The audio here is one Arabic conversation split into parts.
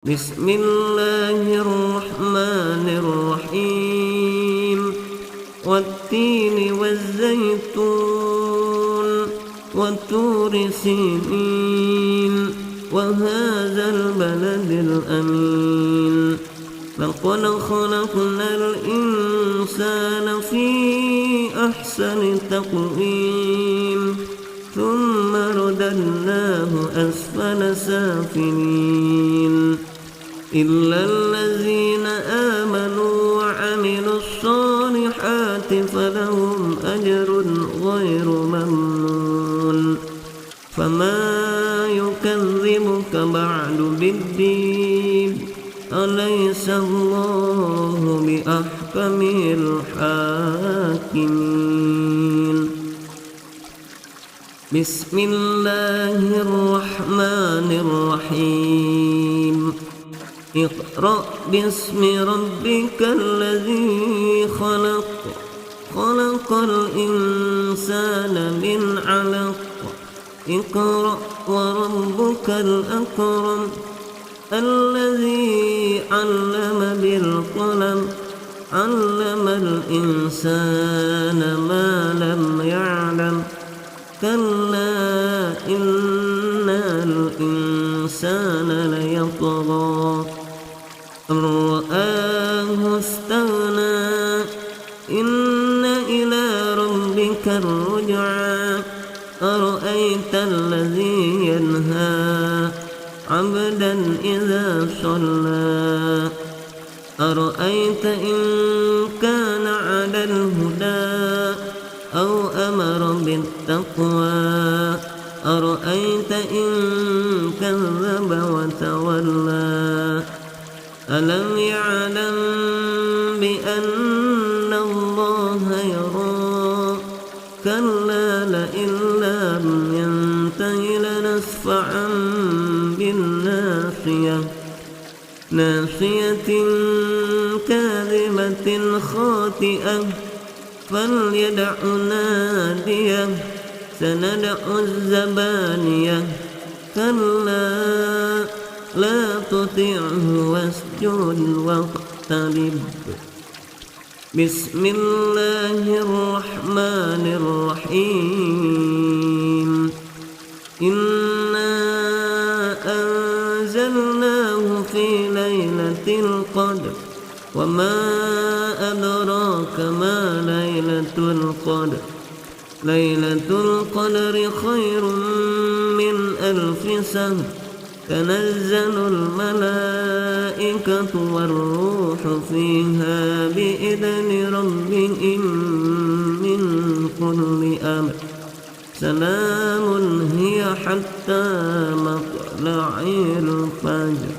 بسم الله الرحمن الرحيم والتين والزيتون وطور سينين وهذا البلد الأمين لقد خلقنا الإنسان في أحسن تقويم ثم رددناه أسفل سافلين إلا الذين آمنوا وعملوا الصالحات فلهم أجر غير ممنون فما يكذبك بعد بالدين أليس الله بأحكم الحاكمين بسم الله الرحمن الرحيم اقرأ باسم ربك الذي خلق الإنسان من علق اقرأ وربك الأكرم الذي علم بالقلم علم الإنسان ما لم يعلم كلا إن الإنسان ليطغى أن رآه استغنى إن إلى ربك الرجعى أرأيت الذي ينهى عبدا إذا صلى أرأيت إن كان على الهدى أو أمر بالتقوى أرأيت إن كذب وتولى ألم يعلم بأن الله يرى كلا لئن لم ينته لنسفعا بالناصية ناصية كاذبة خاطئة فليدع ناديه سندع الزبانية كلا لا تطعه واسجد واقترب بسم الله الرحمن الرحيم إنا أنزلناه في ليلة القدر وما أدراك ما ليلة القدر ليلة القدر خير من 1000 شهر تنزل الملائكة والروح فيها بإذن ربهم من كل أمر سلام هي حتى مطلع الفجر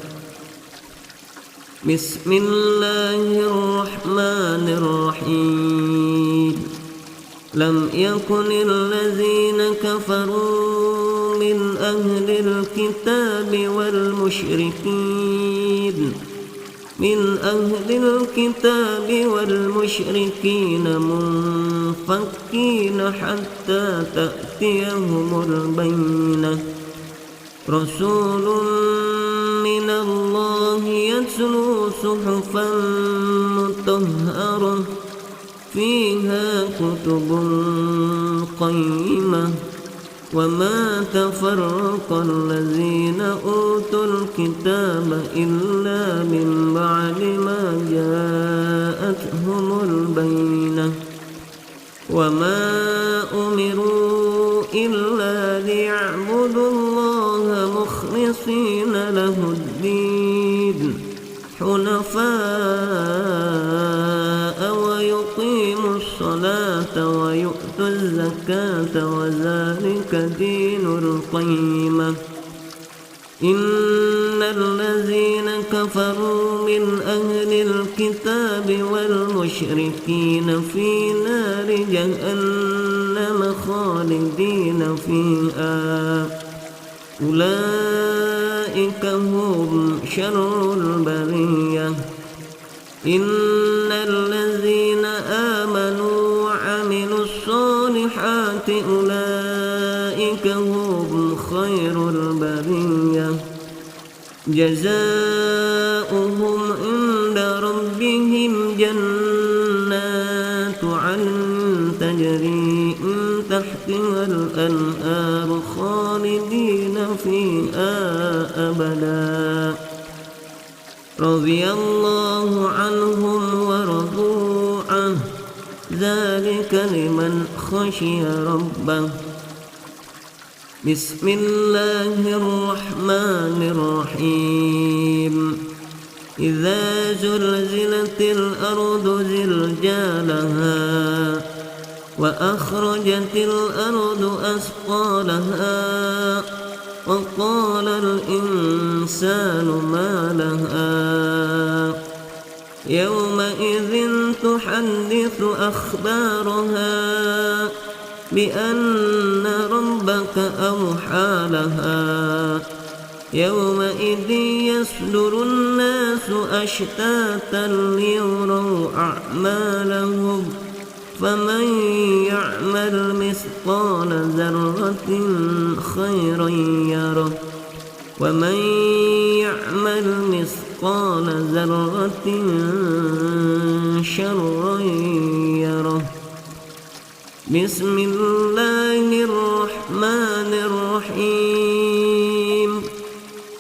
بسم الله الرحمن الرحيم لم يكن الذين كفروا من أهل الكتاب والمشركين منفكين حتى تأتيهم البينة رسول من الله يتلو صحفا مطهرة فيها كتب قيمة وما تفرق الذين أوتوا الكتاب إلا من بعد ما جاءتهم البينة وما أمروا إلا ليعبدوا الله مخلصين له الدين حنفاء ويقيموا الصلاة ويؤتوا الزكاة وذلك دين القيمة إن الذين كفروا من أهل الكتاب والمشركين في نار جهنم خالدين فيها أولئك هم شر البرية إن الذين آمنوا وعملوا الصالحات أولئك هم خير البرية جزاء رضي الله عنهم ورضوا عنه ذلك لمن خشي ربه. بسم الله الرحمن الرحيم. إذا زلزلت الأرض زلزالها وأخرجت الأرض أثقالها وقال الإنسان ما لها يومئذ تحدث أخبارها بأن ربك أوحى لها يومئذ يصدر الناس أشتاتا ليروا أعمالهم فمن يعمل مثقال ذرة خيرا يره ومن يعمل مثقال ذرة شرا يره. بسم الله الرحمن الرحيم.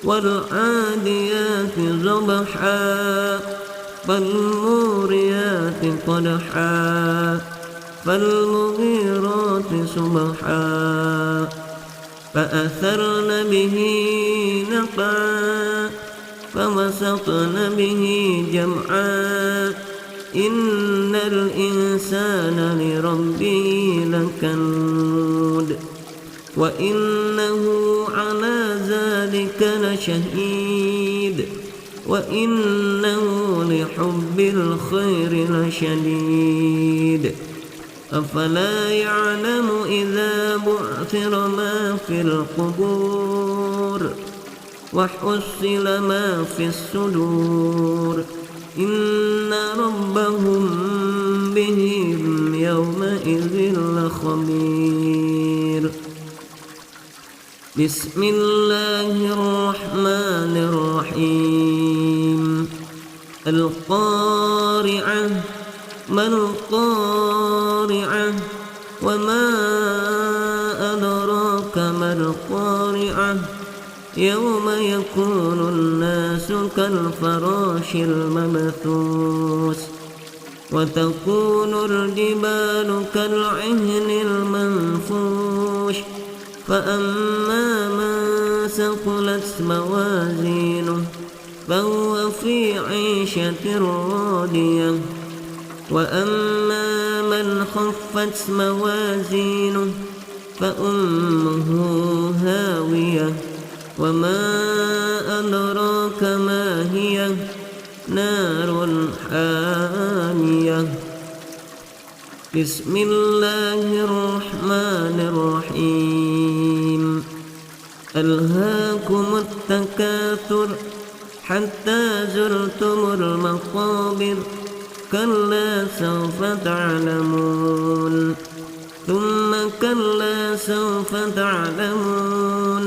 والعاديات ضبحا فالموريات قدحا فالمغيرات صبحا فأثرن به نقعا فوسطن به جمعا إن الإنسان لربه لكنود وإنه على ذلك لشهيد وإنه لحب الخير لشديد. أفلا يعلم إذا بعثر ما في القبور وحصل ما في الصدور إن ربهم بهم يومئذ لخبير. بسم الله الرحمن الرحيم. القارعة ما القارعة وما أدراك ما القارعة يوم يكون الناس كالفراش المبثوث وتكون الجبال كالعهن المنفوش فأما من ثقلت موازينه فهو في عيشة راضية وأما من خفت موازينه فأمه هاوية وما أدراك ما هي نار حامية. بسم الله الرحمن الرحيم. ألهاكم التكاثر حتى زرتم المقابر كلا سوف تعلمون ثم كلا سوف تعلمون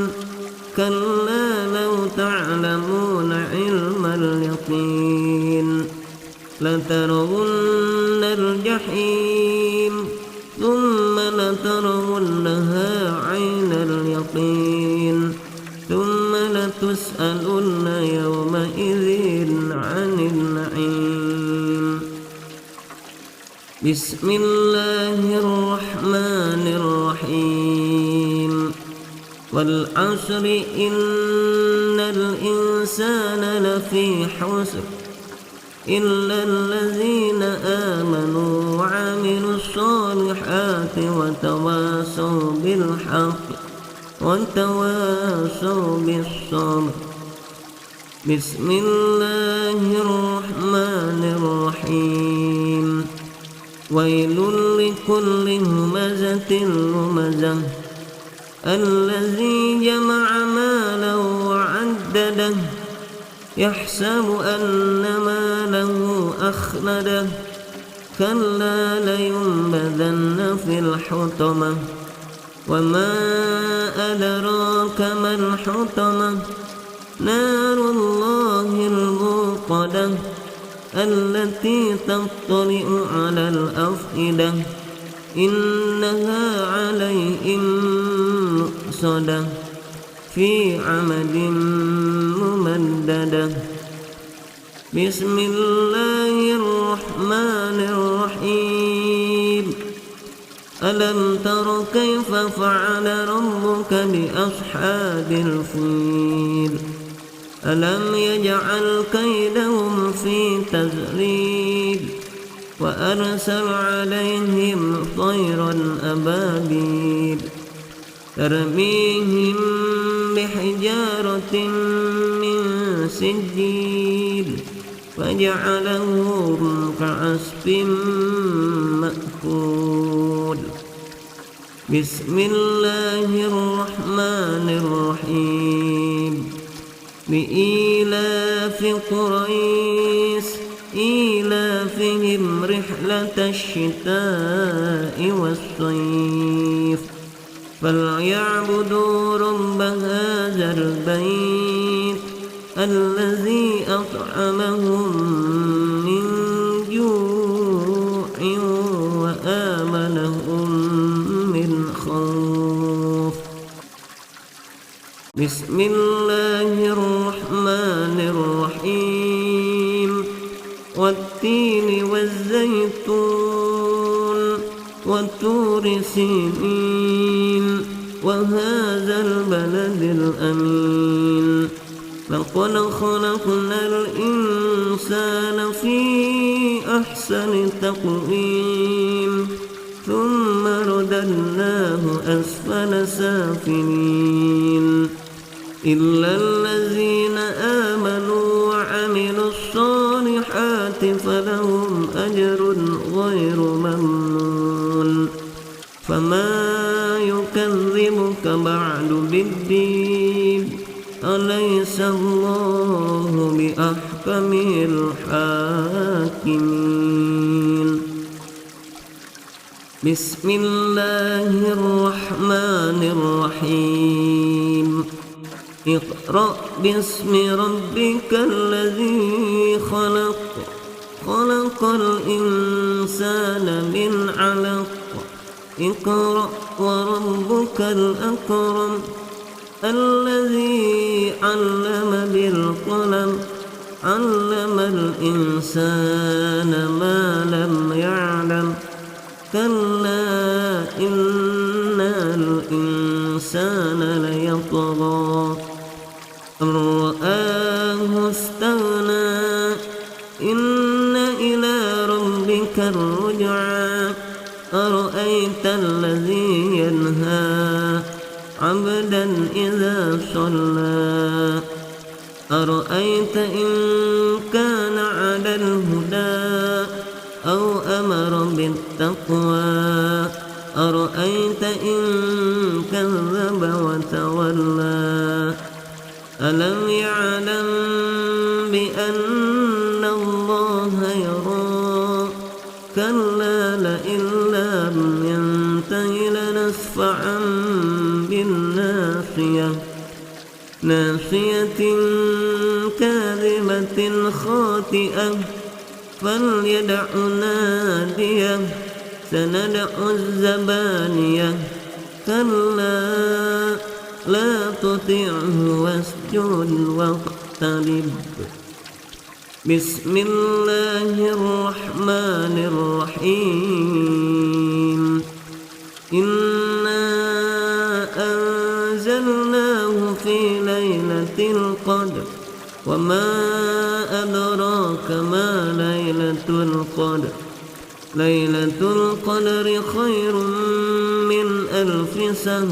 كلا لو تعلمون علم اليقين لترون الجحيم ثم لترونها عين اليقين ثم لتسألن يومئذ عن النعيم. بسم الله الرحمن الرحيم. والعصر إن الإنسان لفي حسر إلا الذين آمنوا وعملوا الصالحات وتواصوا بالحق وتواصوا بالصبر. بسم الله الرحمن الرحيم. ويل لكل همزة لمزة الذي جمع مالا وعدده يحسب أن ماله أخلده كلا لينبذن في الحطمة وما أدراك ما الحطمة نار الله الموقدة التي تطلع على الأفئدة إنها عليهم مؤصدة في عمد ممددة. بسم الله الرحمن الرحيم ألم تر كيف فعل ربك بأصحاب الفيل ألم يجعل كيدهم في تذليل وأرسل عليهم طيرا أبابيل ترميهم بحجارة من سجيل فجعلهم كعصف مأكول بسم الله الرحمن الرحيم لإيلاف قريش إيلافهم رحلة الشتاء والصيف فليعبدوا رب هذا البيت الذي أطعمهم من جوع وآمنهم من خوف بسم الله الرحمن الرحيم والتين والزيتون وطور سينين وهذا البلد الأمين لقد خلقنا الإنسان في أحسن تقويم ثم رددناه أسفل سافلين إلا الذين آمنوا وعملوا الصالحات فلهم أجر غير ممنون فما يكذبك بعد بالدين أليس الله بأحكم الحاكمين بسم الله الرحمن الرحيم اقرأ باسم ربك الذي خلق خلق الإنسان من علق اقرأ وربك الأكرم الذي علم بالقلم علم الإنسان ما لم يعلم كلا إن الإنسان ليطغى أن رآه استغنى إن إلى ربك الرجعى أرأيت الذي ينهى عبدا إذا صلى أرأيت إن كان على الهدى أو أمر بالتقوى أرأيت إن كذب وتولى ألم يعلم بأن الله يرى كلا لئن لم ينته لنسفعا بالناصية ناصية كاذبة خاطئة فليدع ناديه سندع الزبانية كلا لا تطعه واسجد واقترب بسم الله الرحمن الرحيم إنا أنزلناه في ليلة القدر وما أدراك ما ليلة القدر ليلة القدر خير من 1000 شهر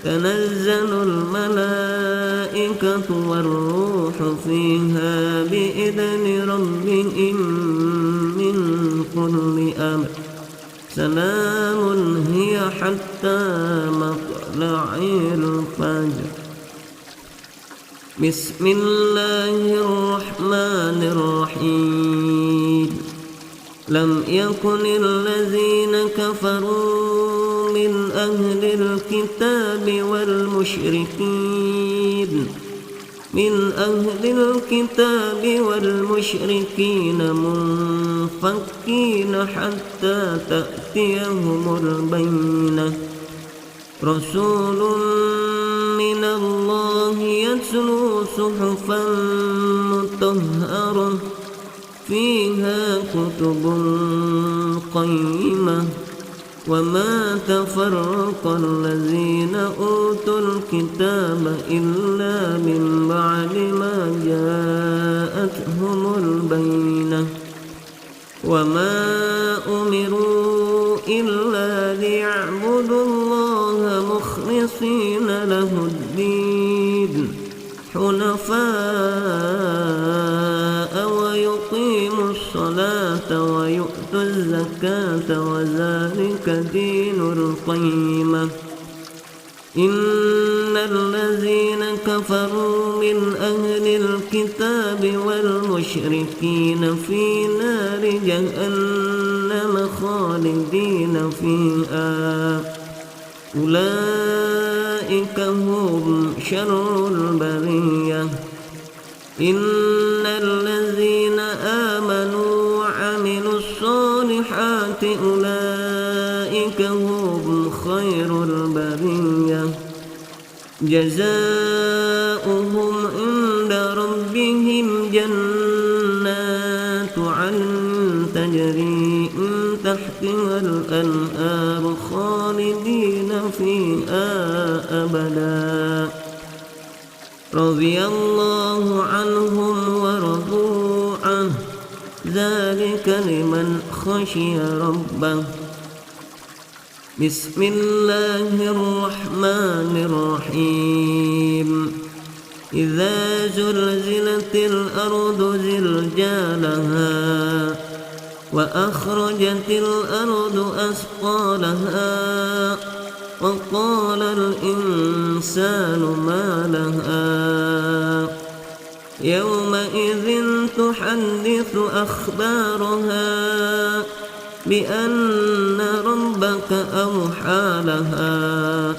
تنزل الملائكة والروح فيها بإذن ربهم من كل أمر سلام هي حتى مطلع الفجر بسم الله الرحمن الرحيم لم يكن الذين كفروا من أهل الكتاب والمشركين منفكين حتى تأتيهم البينة رسول من الله يتلو صحفا مطهرة فيها كتب قيمة وما تفرق الذين أوتوا الكتاب إلا من بعد ما جاءتهم البينة وما أمروا إلا ليعبدوا الله مخلصين له الدين حنفاء ويقيموا الصلاة ويؤتوا الزكاة وذلك دين القيمة إن الذين كفروا من أهل الكتاب والمشركين في نار جهنم خالدين فيها أولئك هم شر البرية إن الذين آمنوا وعملوا الصالحات أولئك هم خير البرية جزاؤهم عند ربهم جنات عدن تجري من تحتها الأنهار خالدين فيها أبدا رضي الله عنهم ورضوا عنه ذلك لمن خشي ربه بسم الله الرحمن الرحيم إذا زلزلت الأرض زلزالها وأخرجت الأرض أثقالها وقال الإنسان ما لها يومئذ تحدث أخبارها بأن ربك أوحى لها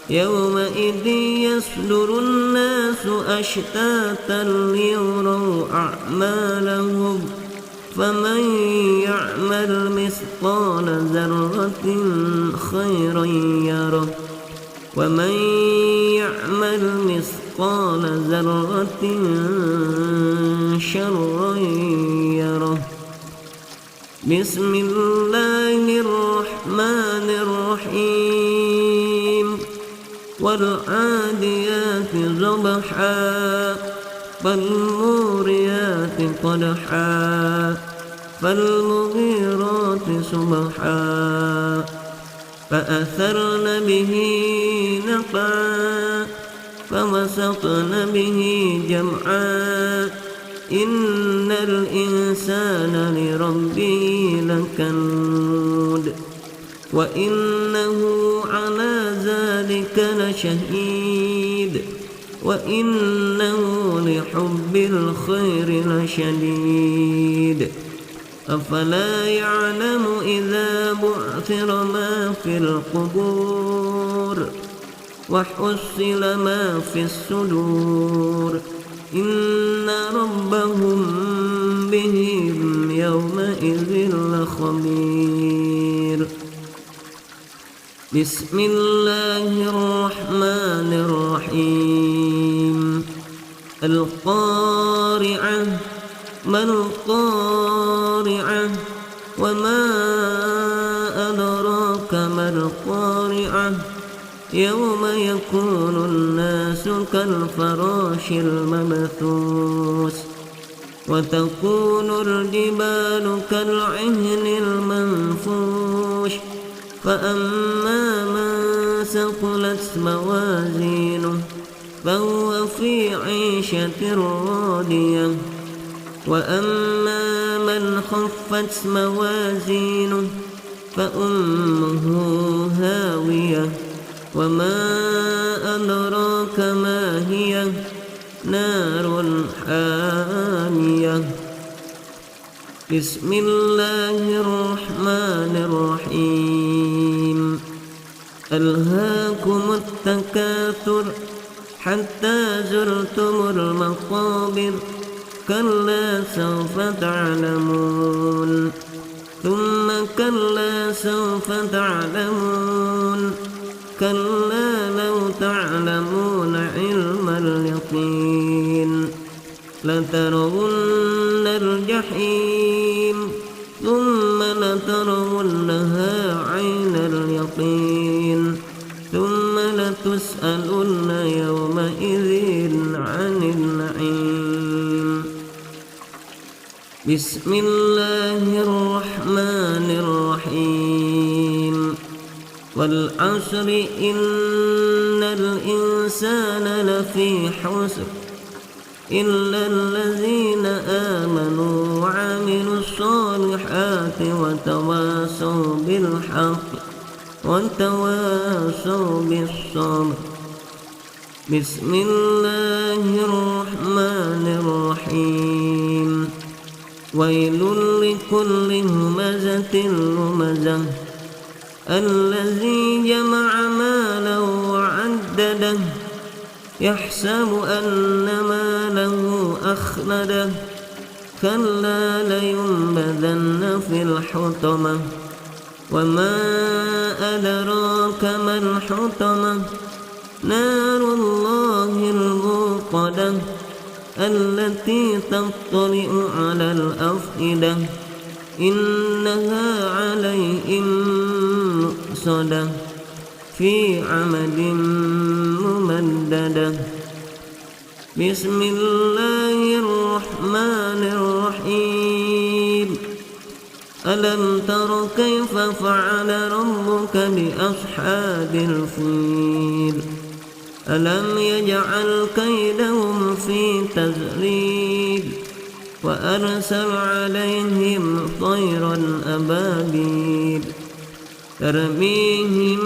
يومئذ يصدر الناس أشتاتا ليروا أعمالهم فمن يعمل مثقال ذرة خيرا يره ومن يعمل مثقال ذرة شرا يره بسم الله الرحمن الرحيم والعاديات ضبحا فالموريات قدحا فالمغيرات صبحا فأثرن به نقعا فوسطن به جمعا إن الإنسان لربه لكنود وإنه على ذلك لشهيد وإنه لحب الخير لشديد أفلا يعلم إذا بعثر ما في القبور وحصل ما في الصدور إن ربهم بهم يومئذ لخبير بسم الله الرحمن الرحيم القارعة ما القارعة وما أدراك ما القارعة يوم يكون الناس كالفراش المبثوث وتكون الجبال كالعهن المنفوش فأما من ثقلت موازينه فهو في عيشة راضية وأما من خفت موازينه فأمه هاوية وما أدراك ما هي نار حامية بسم الله الرحمن الرحيم ألهاكم التكاثر حتى زرتم المقابر كلا سوف تعلمون ثم كلا سوف تعلمون كلا لو تعلمون علم اليقين لترون الجحيم ثم لترونها عين اليقين ثم لتسألن يومئذ عن النعيم. بسم الله الرحمن الرحيم. والعصر إن الإنسان لفي خسر إلا الذين آمنوا وعملوا الصالحات وتواصوا بالحق وتواصوا بالصبر. بسم الله الرحمن الرحيم. ويل لكل همزة لمزة الذي جمع مالا وعدده يحسب أن ماله أخلده كلا لينبذن في الحطمة وما أدراك ما الحطمة نار الله الموقدة التي تطلع على الأفئدة إنها عليهم مؤصدة في عمد ممددة. بسم الله الرحمن الرحيم. ألم تر كيف فعل ربك بأصحاب الفيل ألم يجعل كيدهم في تذليل وأرسل عليهم طيرا أبابيل ترميهم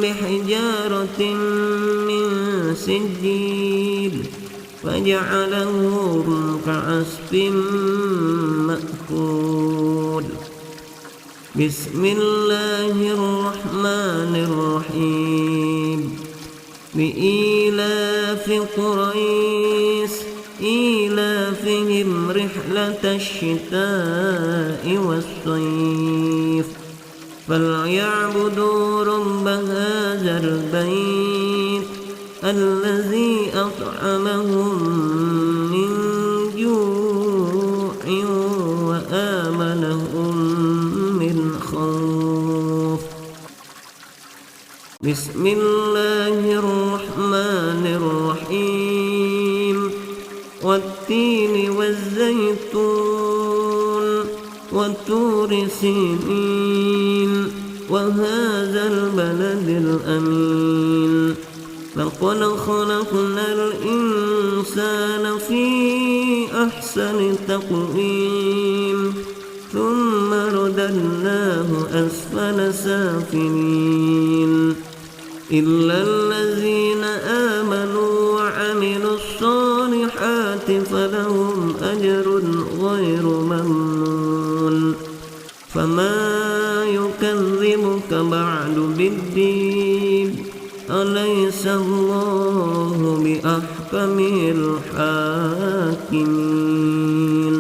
بحجارة من سجيل فجعلهم كعصف مأكول. بسم الله الرحمن الرحيم. لإيلاف قريش إيلافهم رحلة الشتاء والصيف فليعبدوا رب هذا البيت الذي أطعمهم من جوع وآمنهم من خوف. بسم الله الرحمن الرحيم. والتين والزيتون وطور سينين وهذا البلد الأمين لقد خلقنا الإنسان في أحسن تقويم ثم رددناه أسفل سافلين إلا الذين آمنوا وعملوا الصالحات فلهم أجر غير ممنون. فما يكذبك بعد بالدين أليس الله بأحكم الحاكمين.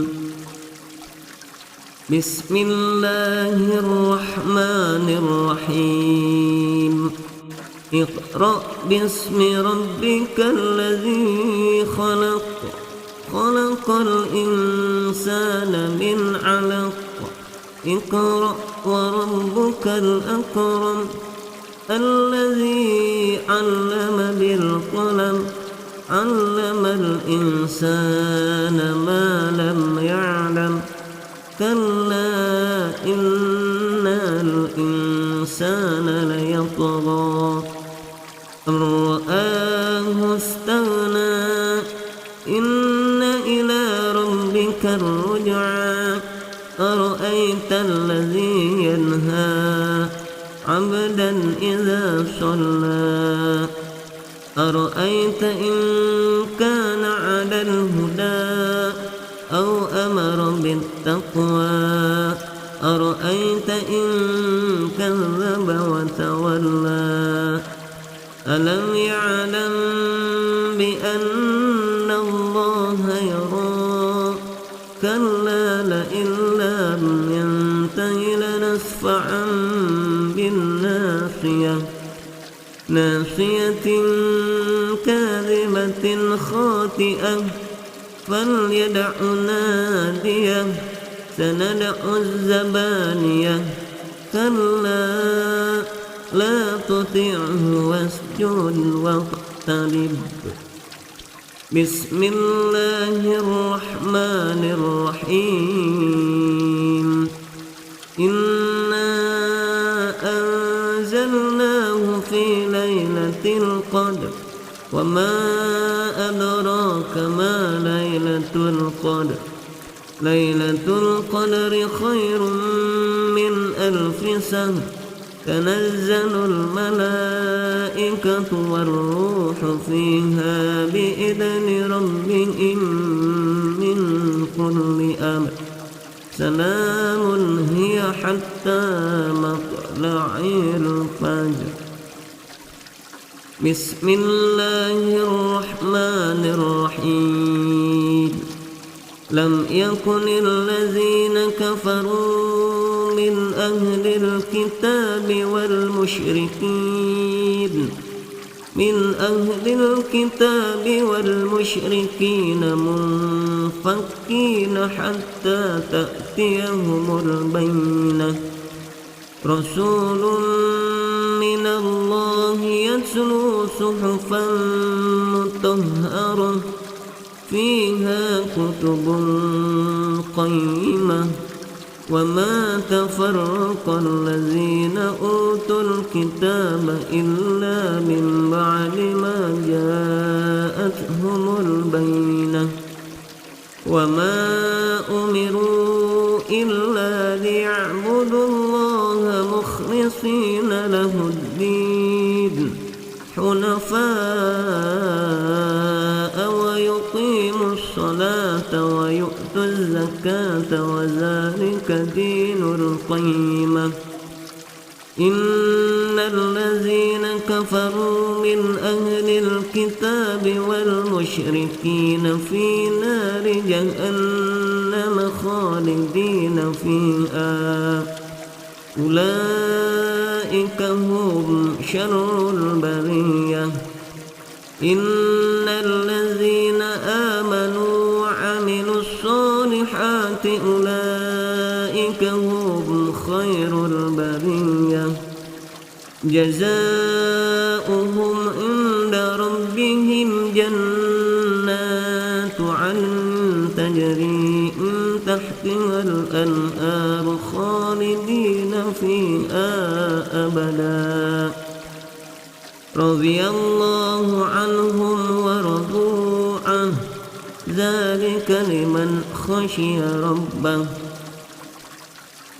بسم الله الرحمن الرحيم. اقرأ باسم ربك الذي خلق خلق الإنسان من علق اقرأ وربك الأكرم الذي علم بالقلم علم الإنسان ما لم يعلم كلا إن الإنسان ليطغى أن رآه استغنى إن إلى ربك الرجعى أرأيت الذي ينهى عبدا إذا صلى أرأيت إن كان على الهدى أو أمر بالتقوى أرأيت إن كذب وتولى ألم يعلم بأن الله يرى كلا لئن لم ينته لنسفعا بالناصية ناصية كاذبة خاطئة فليدع ناديه سندع الزبانية كلا لا تطعه واسجد واقترب. بسم الله الرحمن الرحيم. إنا أنزلناه في ليلة القدر وما أدراك ما ليلة القدر. ليلة القدر خير من 1000 سنة. تنزل الملائكة والروح فيها بإذن ربهم من كل أمر. سلام هي حتى مطلع الفجر. بسم الله الرحمن الرحيم. لم يكن الذين كفروا من أهل الكتاب والمشركين منفكين حتى تأتيهم البينة. رسول من الله يتلو صحفا مطهرة فيها كتب قيمة. وما تفرق الذين أوتوا الكتاب إلا من بعد ما جاءتهم البينة. وما أمروا إلا ليعبدوا الله مخلصين له الدين حنفاء ويقيموا الصلاة ويؤتوا الزكاة وذلك دين القيمة. إن الذين كفروا من أهل الكتاب والمشركين في نار جهنم خالدين فيها أولئك هم شر البرية. إن الذين آمنوا وعملوا الصالحات أولئك هم خير البرية. جزاؤهم عند ربهم جنات عدن تجري من تحتها الأنهار خالدين فيها أبدا. رضي الله عنهم ورضوا عنه ذلك لمن خشي ربه.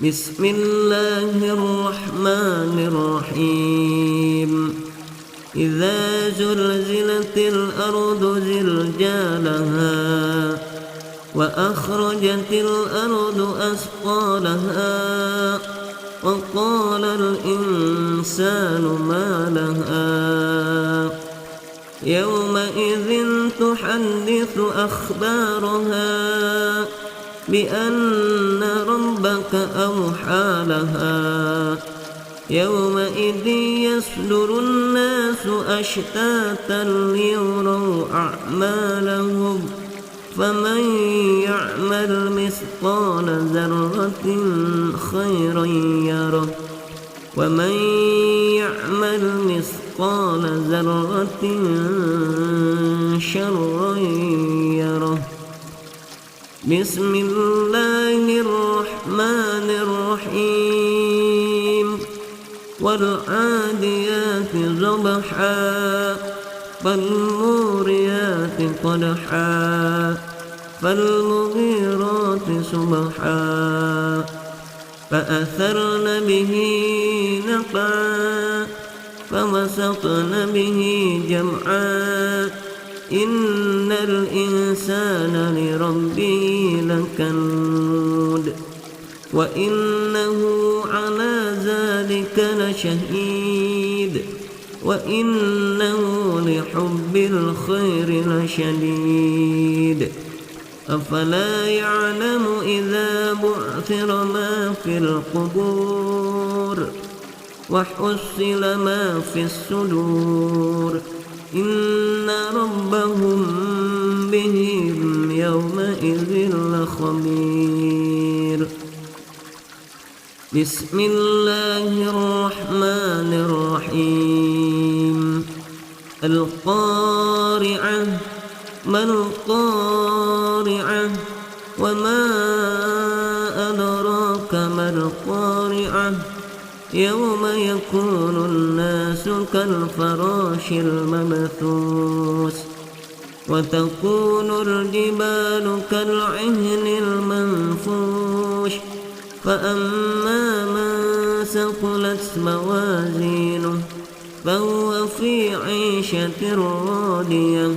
بسم الله الرحمن الرحيم. إذا زلزلت الأرض زلزالها وأخرجت الأرض أثقالها وقال الإنسان ما لها يومئذ تحدث أخبارها بأن ربك أوحى لها. يومئذ يصدر الناس أشتاتا ليروا أعمالهم فمن يعمل مثقال ذرة خيرا يره ومن يعمل مثقال ذرة شرا يره. بسم الله الرحمن الرحيم. والعاديات ضبحا فالموريات قدحا فالمغيرات صبحا فأثرن به نقعا فوسطن به جمعا. إن الإنسان لربه لكنود وإنه على ذلك لشهيد وإنه لحب الخير لشديد. أفلا يعلم إذا بعثر ما في القبور وحصل ما في الصدور إن ربهم بهم يومئذ لخبير. بسم الله الرحمن الرحيم. القارعة. ما القارعة وما أدراك ما القارعة يوم يكون الناس كالفراش المبثوث وتكون الجبال كالعهن المنفوش فأما من ثقلت موازينه فهو في عيشة راضية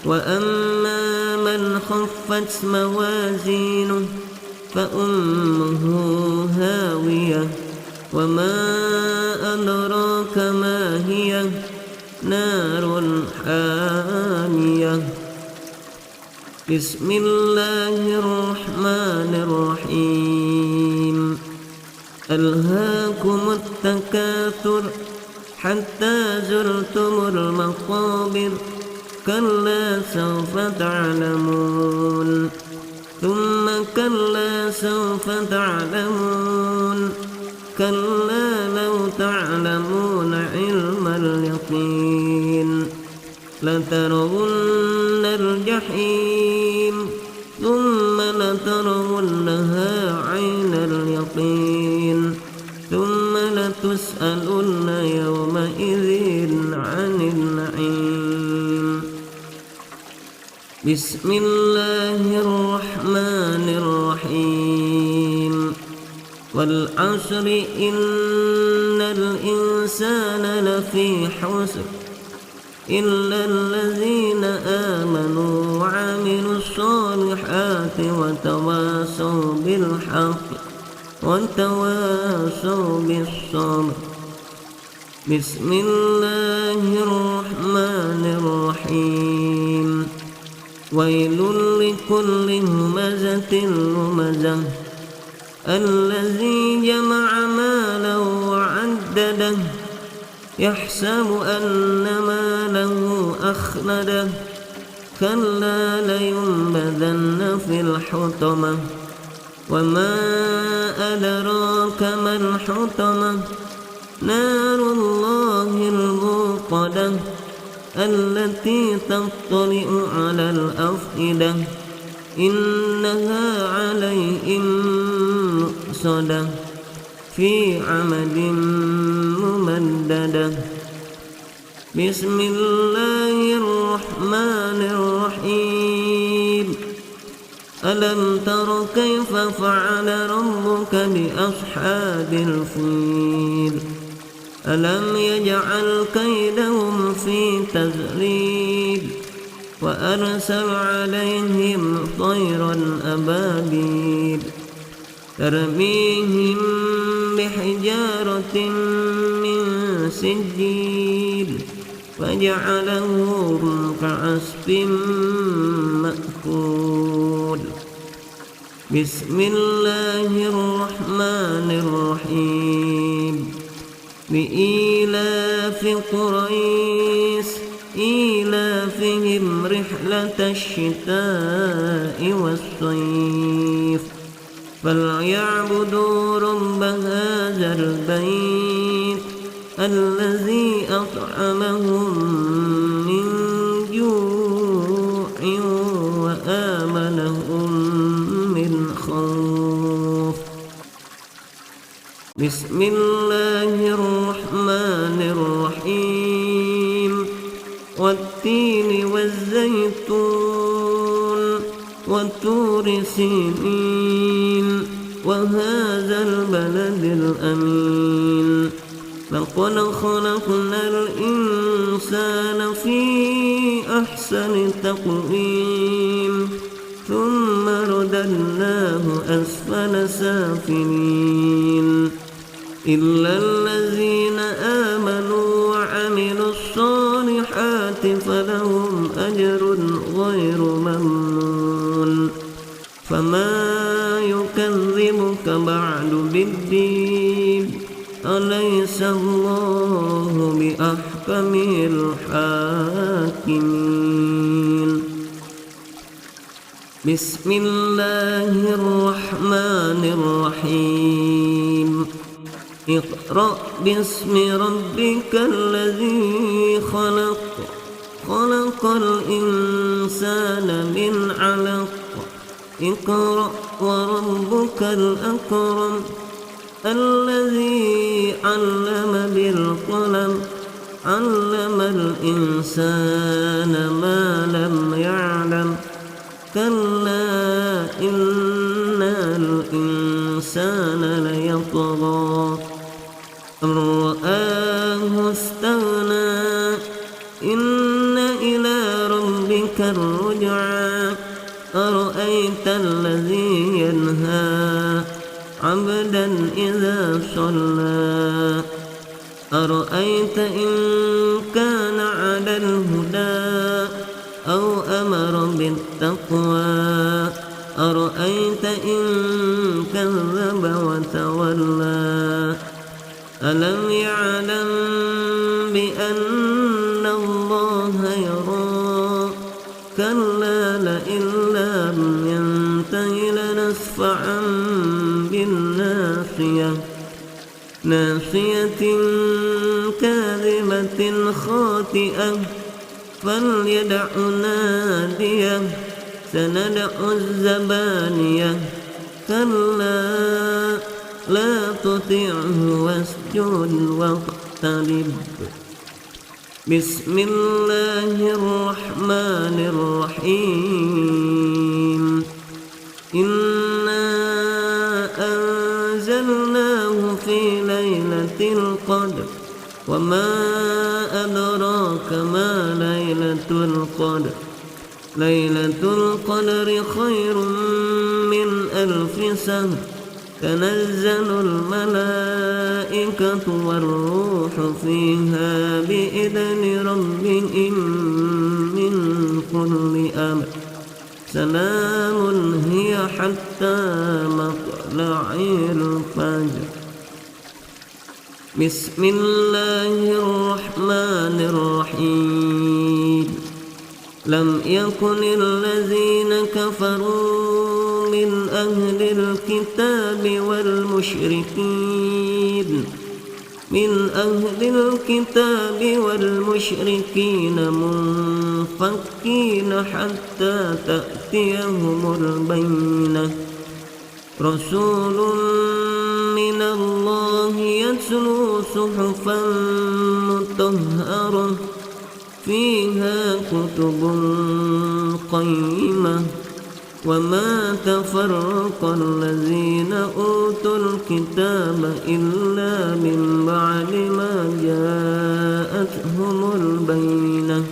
وأما من خفت موازينه فأمه هاوية وما أدراك ما هي نار حامية. بسم الله الرحمن الرحيم. ألهاكم التكاثر حتى زرتم المقابر كلا سوف تعلمون ثم كلا سوف تعلمون كلا لو تعلمون علم اليقين لترون الجحيم ثم لترونها عين اليقين ثم لتسألن يومئذ عن النعيم. بسم الله الرحمن الرحيم. والعصر إن الإنسان لفي خسر إلا الذين آمنوا وعملوا الصالحات وتواصوا بالحق وتواصوا بالصبر. بسم الله الرحمن الرحيم. ويل لكل همزة لمزة الذي جمع مالا وعدده يحسب أن ماله أخلده كلا لينبذن في الحطمة وما أدراك ما الحطمة نار الله الموقدة التي تطلع على الأفئدة إنها عليهم مؤصدة في عمد ممددة. بسم الله الرحمن الرحيم. ألم تر كيف فعل ربك بأصحاب الفيل ألم يجعل كيدهم في تذليل وأرسل عليهم طيرا أبابيل ترميهم بحجارة من سجيل فجعلهم كعصف مأكول. بسم الله الرحمن الرحيم. لإيلاف قريش إيلافهم رحلة الشتاء والصيف فليعبدوا رب هذا البيت الذي أطعمهم من جوع وآمنهم من خوف. بسم الله الرحمن الرحيم. والتين والزيتون وطور سينين وهذا البلد الأمين لقد خلقنا الإنسان في أحسن تقويم ثم رددناه أسفل سافلين إلا الذين آمنوا وعملوا الصالحات فلهم أجر غير ممنون. فما يكذبك بعد بالدين أليس الله بأحكم الحاكمين. بسم الله الرحمن الرحيم اقرأ باسم ربك الذي خلق خلق الإنسان من علق اقرأ وربك الأكرم الذي علم بالقلم علم الإنسان ما لم يعلم كلا إن الإنسان ليطغى أن رآه استغنى إن إلى ربك الرجعى أرأيت الذي ينهى عبدا إذا صلى أرأيت إن كان على الهدى أو أمر بالتقوى أرأيت إن كذب وتولى ألم يعلم بأن الله يرى كلا لئن لم ينته لنسفعا بالناصية ناصية كاذبة خاطئة فليدع ناديه سندع الزبانية كلا لا تطعه واسجد واقترب بسم الله الرحمن الرحيم إنا أنزلناه في ليلة القدر وما أدراك ما ليلة القدر ليلة القدر خير من 1000 سنة تنزل الملائكة والروح فيها بإذن ربهم من كل أمر سلام هي حتى مطلع الفجر بسم الله الرحمن الرحيم لم يكن الذين كفروا من أهل الكتاب والمشركين منفكين حتى تأتيهم البينة رسول من الله يتلو صحفا مطهرة فيها كتب قيمة وما تفرق الذين أوتوا الكتاب إلا من بعد ما جاءتهم البينة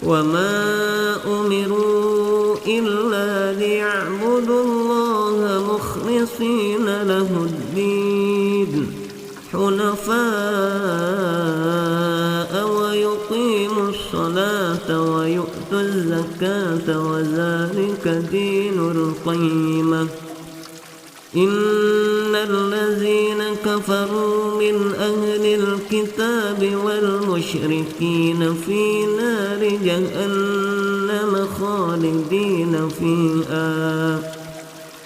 وما أمروا إلا ليعبدوا الله مخلصين له الدين حنفاء ويقيموا الصلاة ويؤتوا الزكاة وذلك دين القيمة إن الذين كفروا من أهل الكتاب والمشركين في نار جهنم خالدين فيها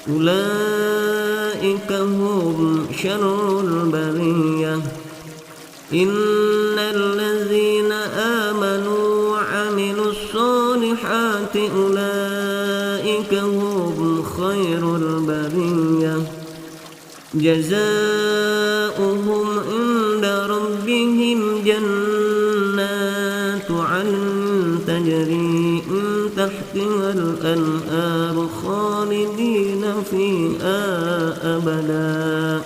أولئك هم شر البرية إن الذين آمنوا وعملوا الصالحات أولئك هم خير البرية جزاؤهم عند ربهم جنات عدن تجري من تحتها الأنهار خالدين فيها أبدا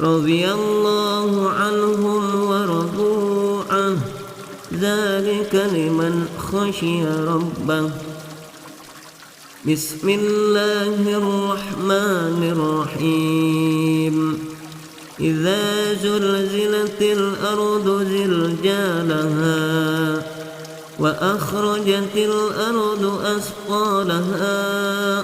رضي الله عنهم ورضوا عنه ذلك لمن خشي ربه بسم الله الرحمن الرحيم إذا زلزلت الأرض زلزالها وأخرجت الأرض أثقالها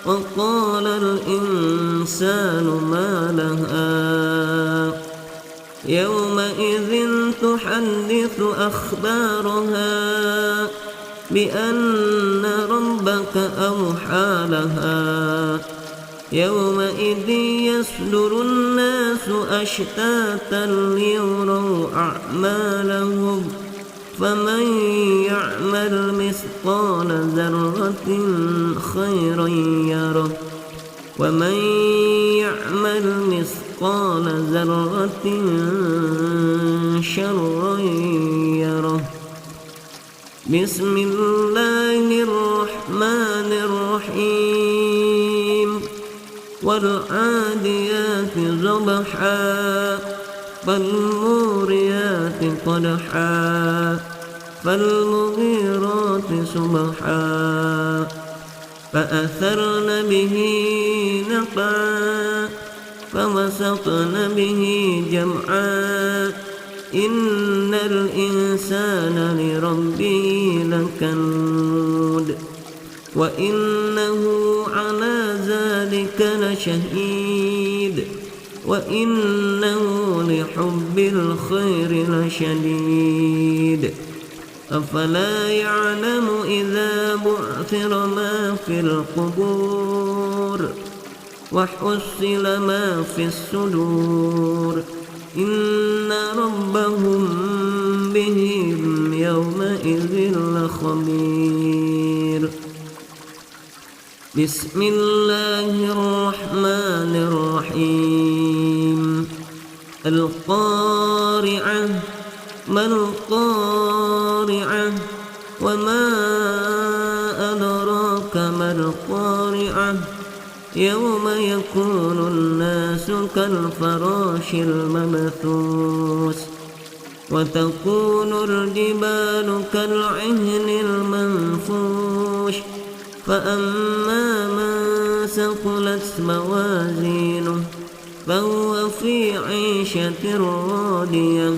وقال الإنسان ما لها يومئذ تحدث أخبارها بأن ربك ربك أوحى لها يومئذ يصدر الناس أشتاتا ليروا أعمالهم فمن يعمل مثقال ذرة خيرا يره ومن يعمل مثقال ذرة شرا يره. بسم الله الرحمن الرحيم. والعاديات ضبحا فالموريات قدحا فالمغيرات صبحا فأثرن به نقعا فوسطن به جمعا إن الإنسان لربه لكنود وإنه على ذلك لشهيد وإنه لحب الخير لشديد أفلا يعلم إذا بعثر ما في القبور وحصل ما في الصدور إن ربهم بهم يومئذ لخبير. بسم الله الرحمن الرحيم. القارعة ما القارعة وما أدراك ما القارعة يوم يكون الناس كالفراش المبثوث وتكون الجبال كالعهن المنفوش فأما من ثقلت موازينه فهو في عيشة راضية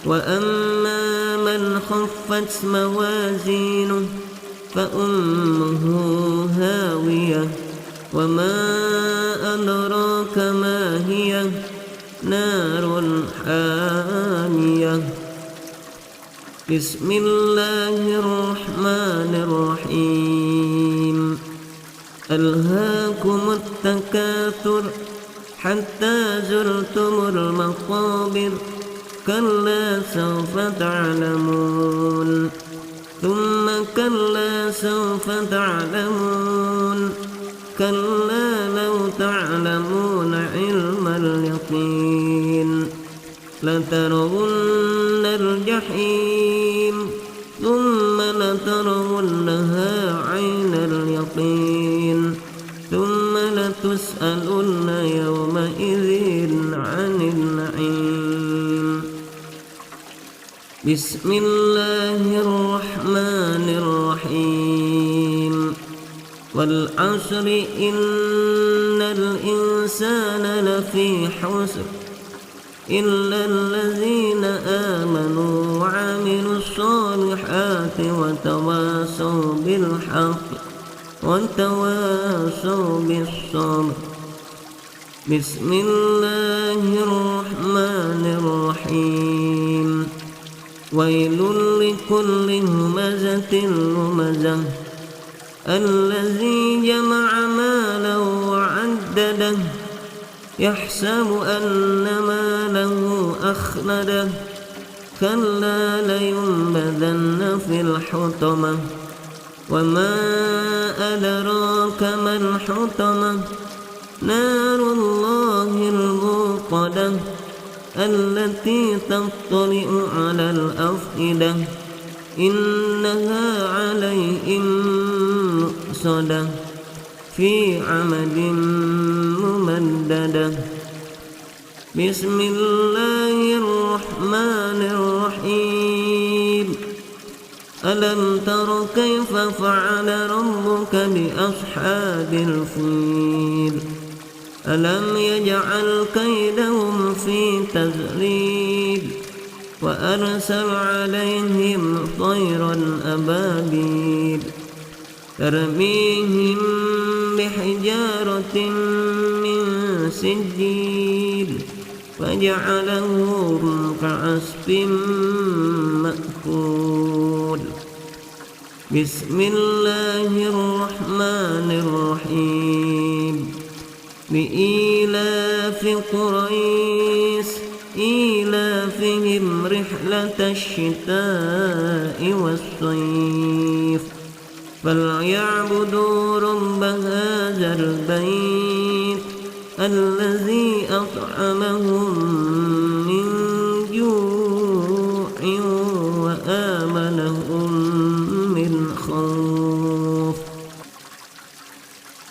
وأما من خفت موازينه فأمه هاوية وما أدراك ما هي نار حامية. بسم الله الرحمن الرحيم. ألهاكم التكاثر حتى زرتم المقابر كلا سوف تعلمون ثم كلا سوف تعلمون كلا لو تعلمون علم اليقين لترون الجحيم ثم لترونها عين اليقين ثم لتسألن يومئذ عن النعيم. بسم الله الرحمن الرحيم. والعصر إن الإنسان لفي خسر إلا الذين آمنوا وعملوا الصالحات وتواصوا بالحق وتواصوا بالصبر. بسم الله الرحمن الرحيم. ويل لكل همزة لمزة الذي جمع مالا وعدده يحسب أن ماله أخلده كلا لينبذن في الحطمة وما أدراك ما الحطمة نار الله الموقدة التي تطلع على الأفئدة إنها عليهم مؤصدة في عمد ممددة. بسم الله الرحمن الرحيم. ألم تر كيف فعل ربك بأصحاب الفيل ألم يجعل كيدهم في تذليل وأرسل عليهم طيرا أبابيل ترميهم بحجارة من سجيل فجعلهم كعصف مأكول. بسم الله الرحمن الرحيم لإيلاف قريش إيلافهم رحلة الشتاء والصيف فليعبدوا رب هذا البيت الذي أطعمهم